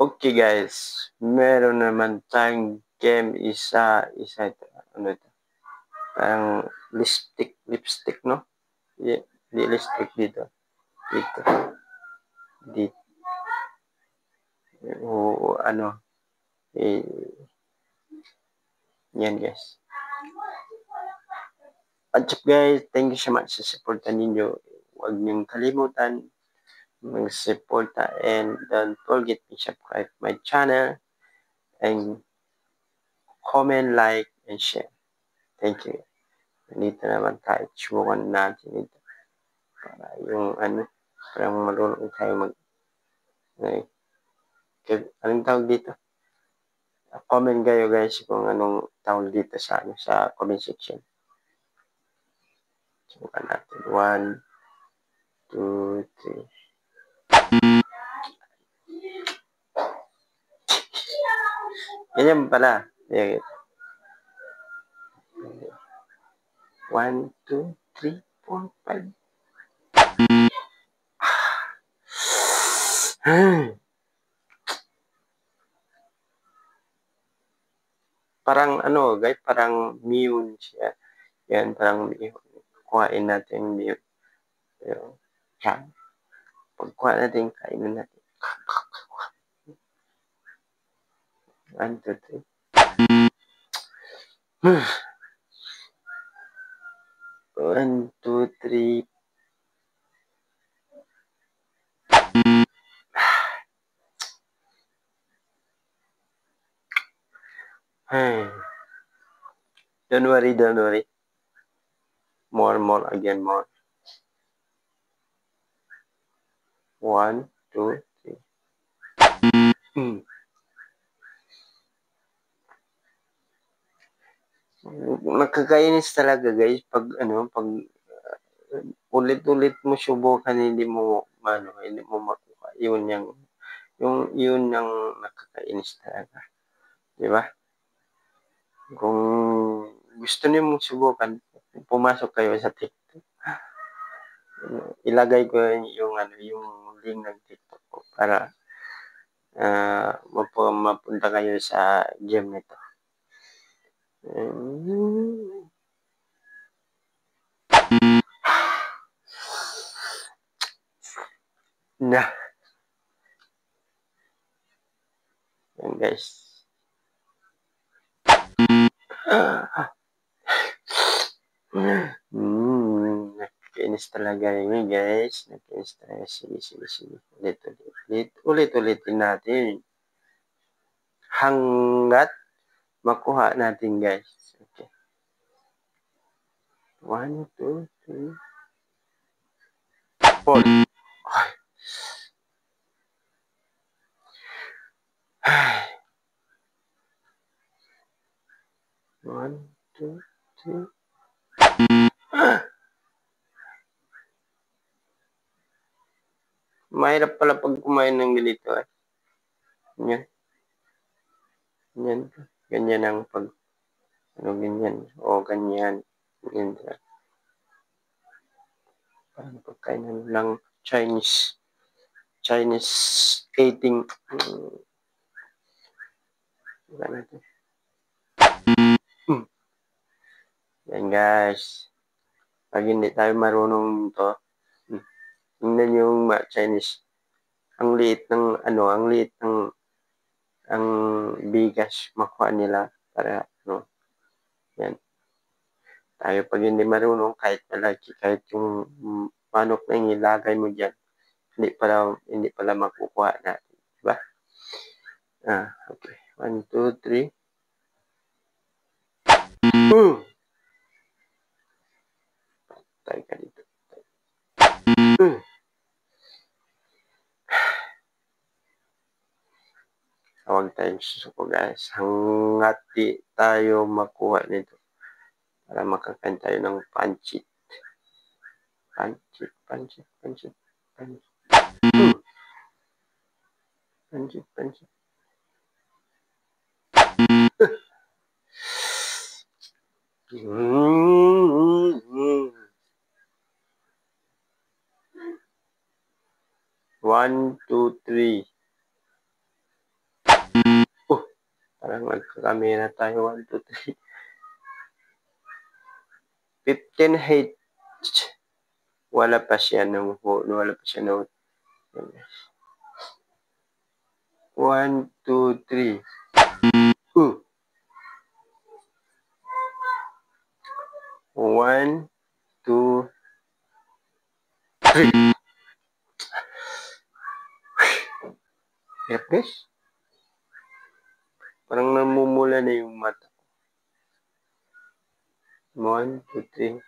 Okay guys, meron naman tayong game isa ito. Ano ito? Parang lipstick, no? Di lipstick dito. Dito. Dito. O ano? Yan guys. At guys, thank you so much sa suporta ninyo. Huwag niyong kalimutan mag-suporta and don't forget to subscribe my channel and comment, like, and share. Thank you. Dito naman tayo. Subukan natin ito. Para yung parang marunong tayo anong tawag dito? Comment kayo guys kung anong tawag dito sa comment section. Subukan natin. 1, 2, 3. Ganyan pala. 1, 2, 3, 4, 5. Parang guys, parang Mune siya. Yan, parang Mune. Kuhain natin Mune. Yan. Pagkuha natin, kainin natin. 1, 2, 3. One, two, three. Don't worry. More again, more. 1, 2, 3. Nakakainis talaga guys pag ulit-ulit mo subukan, hindi mo makuha. Yun yung nakakainis talaga. Di ba? Kung gusto niyo mong subukan, pumasok kayo sa TikTok. Ilagay ko yung link ng TikTok ko para mapunta kayo sa game nito. Yan guys. Nakakainis talaga yun guys. Nakakainis talaga. Sige. Ulit-ulitin natin. Hanggat makuha natin guys. Okay. 1, 2, 3, 4. One, 2, 3. Mahirap pala pag kumain ng ganito eh. Yan. Ganyan ang ganyan. O ganyan. Ganyan. Parang pagkain lang Chinese eating. Yan guys. Pag hindi tayo marunong to, tingnan yung Chinese. Ang liit ng ang bigas makuha nila para yan. Tayo pag hindi marunong, kahit malaki, kahit yung manok na ilagay mo dyan, hindi pala makukuha natin. Diba? Okay. 1, 2, 3. Patay ka dito. Huwag tayong susuko guys. Hanggat di tayo makuha nito. Para makakain tayo ng pancit. Pancit. One, two, three. Parang magkakamera tayo. 1, 2, 3. 15H. Wala pa siya ng 1, 2, 3. 1, 2, 3. Hirap guys. Parang namumula na yung mata. 1, 2, 3.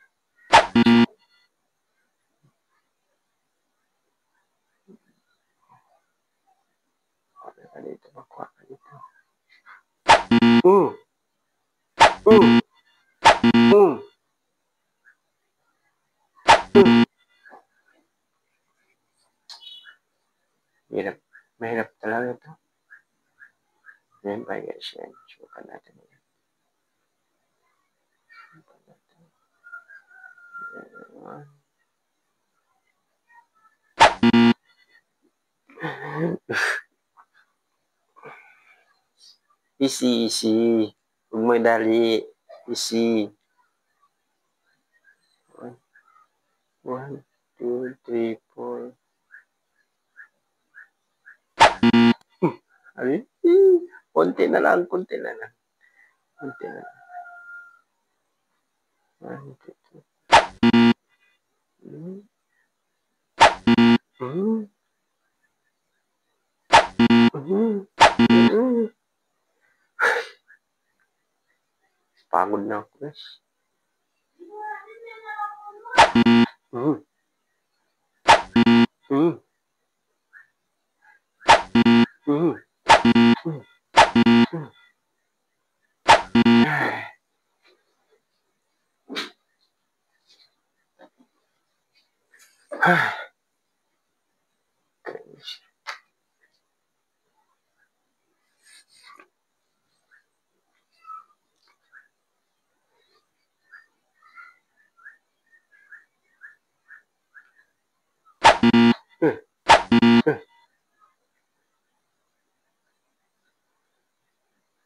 Dito, makuha ka dito. Hirap. Mahirap talaga ito. Yan ba guys, yan. Subukan natin. Easy. Huwag madali. Easy. 1, 2, 3, 4. Ay, konti na lang. 1, 2, 3. Pagod na ako, guys.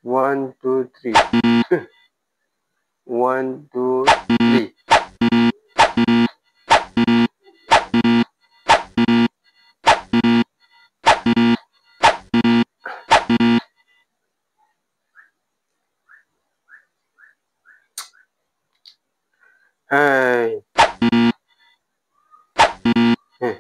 One, two, three. 1, 2, 3. Ay. Ay.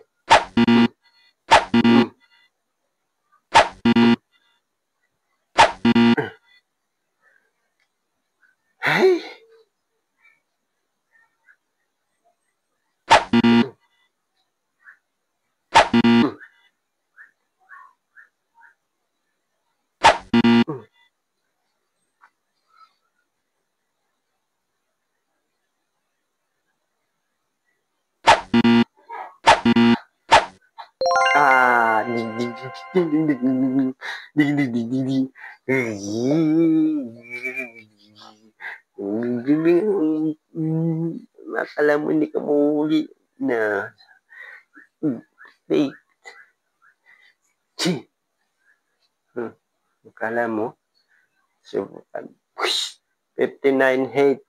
Akala mo hindi ka mahuli na. Fake. Akala mo. So, 59 hate.